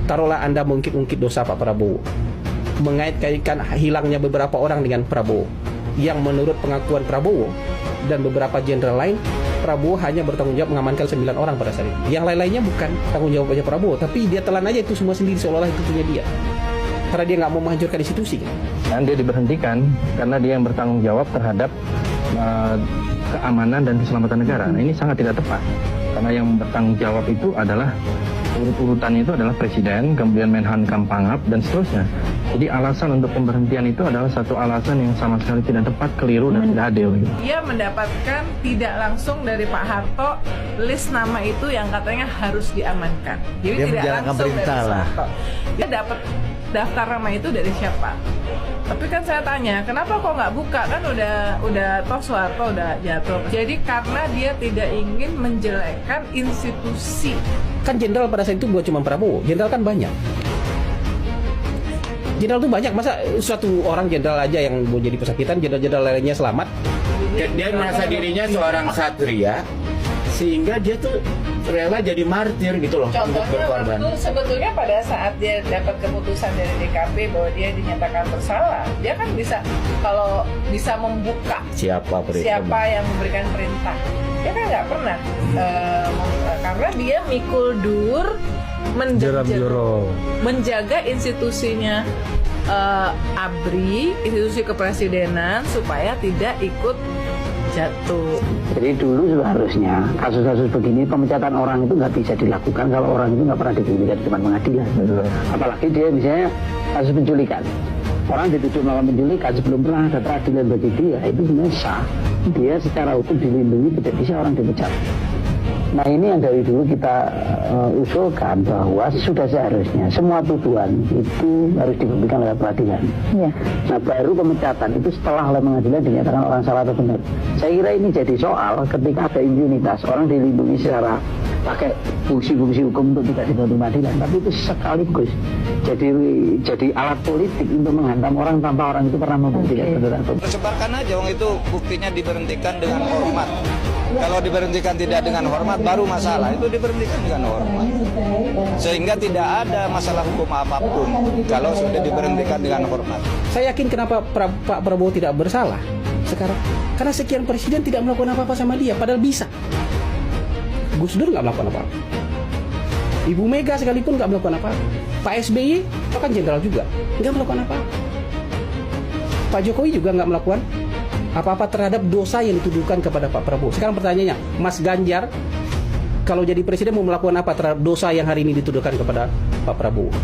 taruhlah Anda mengungkit dosa Pak Prabowo, mengait-kaitkan hilangnya beberapa orang dengan Prabowo, yang menurut pengakuan Prabowo dan beberapa jenderal lain, Prabowo hanya bertanggung jawab mengamankan 9 orang pada saat itu. Yang lain-lainnya bukan tanggung jawabnya Prabowo, tapi dia telan aja itu semua sendiri seolah-olah itu punya dia. Karena dia nggak mau menghancurkan institusi. Dan dia diberhentikan karena dia yang bertanggung jawab terhadap keamanan dan keselamatan negara. Nah, ini sangat tidak tepat. Karena yang bertanggung jawab itu adalah urutannya itu adalah Presiden, kemudian Menhan Pangap, dan seterusnya. Jadi alasan untuk pemberhentian itu adalah satu alasan yang sama sekali tidak tepat, keliru, dan tidak adil. Dia mendapatkan tidak langsung dari Pak Harto list nama itu yang katanya harus diamankan. Jadi dia tidak langsung dari Soeharto. Dia dapat daftar nama itu dari siapa? Tapi kan saya tanya, kenapa kok nggak buka? Kan udah toh Soeharto udah jatuh. Jadi karena dia tidak ingin menjelekkan institusi. Kan jenderal pada saat itu bukan cuma Prabowo, jenderal kan banyak. Jenderal itu banyak, masa suatu orang jenderal aja yang mau jadi pesakitan, jenderal-jenderal lainnya selamat? Dia merasa dirinya seorang satria, sehingga dia tuh rela jadi martir gitu loh. Contohnya waktu sebetulnya pada saat dia dapat keputusan dari DKP bahwa dia dinyatakan bersalah, dia kan bisa, kalau bisa membuka siapa yang memberikan perintah. Dia kan nggak pernah, karena dia mikul dur menjaga institusinya ABRI, institusi kepresidenan, supaya tidak ikut jatuh. Jadi dulu seharusnya kasus-kasus begini pemecatan orang itu nggak bisa dilakukan kalau orang itu nggak pernah dibuktikan di depan pengadilan. Apalagi dia misalnya kasus penculikan. Orang dituduh melakukan penculikan sebelum pernah ada peradilan bagi dia, itu sebenarnya sah. Dia secara hukum dilindungi, tidak bisa orang dipecat. Nah ini yang dari dulu kita usulkan bahwa sudah seharusnya semua tuduhan itu harus dibuktikan oleh peradilan. Ya. Nah baru pemecatan itu setelah oleh pengadilan dinyatakan orang salah atau benar. Saya kira ini jadi soal ketika ada impunitas, orang dilindungi secara pakai fungsi-fungsi hukum untuk tidak dibantu pengadilan, tapi itu sekaligus jadi alat politik untuk menghantam orang tanpa orang itu pernah membuktikan benar atau tidak. Sebarkan aja, wong itu buktinya diberhentikan dengan hormat. Kalau diberhentikan tidak dengan hormat baru masalah, itu diberhentikan dengan hormat. Sehingga tidak ada masalah hukum apapun kalau sudah diberhentikan dengan hormat. Saya yakin kenapa Pak Prabowo tidak bersalah sekarang. Karena sekian presiden tidak melakukan apa-apa sama dia, padahal bisa. Gus Dur nggak melakukan apa-apa. Ibu Mega sekalipun nggak melakukan apa-apa. Pak SBY, kan jenderal juga, nggak melakukan apa-apa. Pak Jokowi juga nggak melakukan apa-apa terhadap dosa yang dituduhkan kepada Pak Prabowo. Sekarang pertanyaannya, Mas Ganjar kalau jadi presiden mau melakukan apa terhadap dosa yang hari ini dituduhkan kepada Pak Prabowo?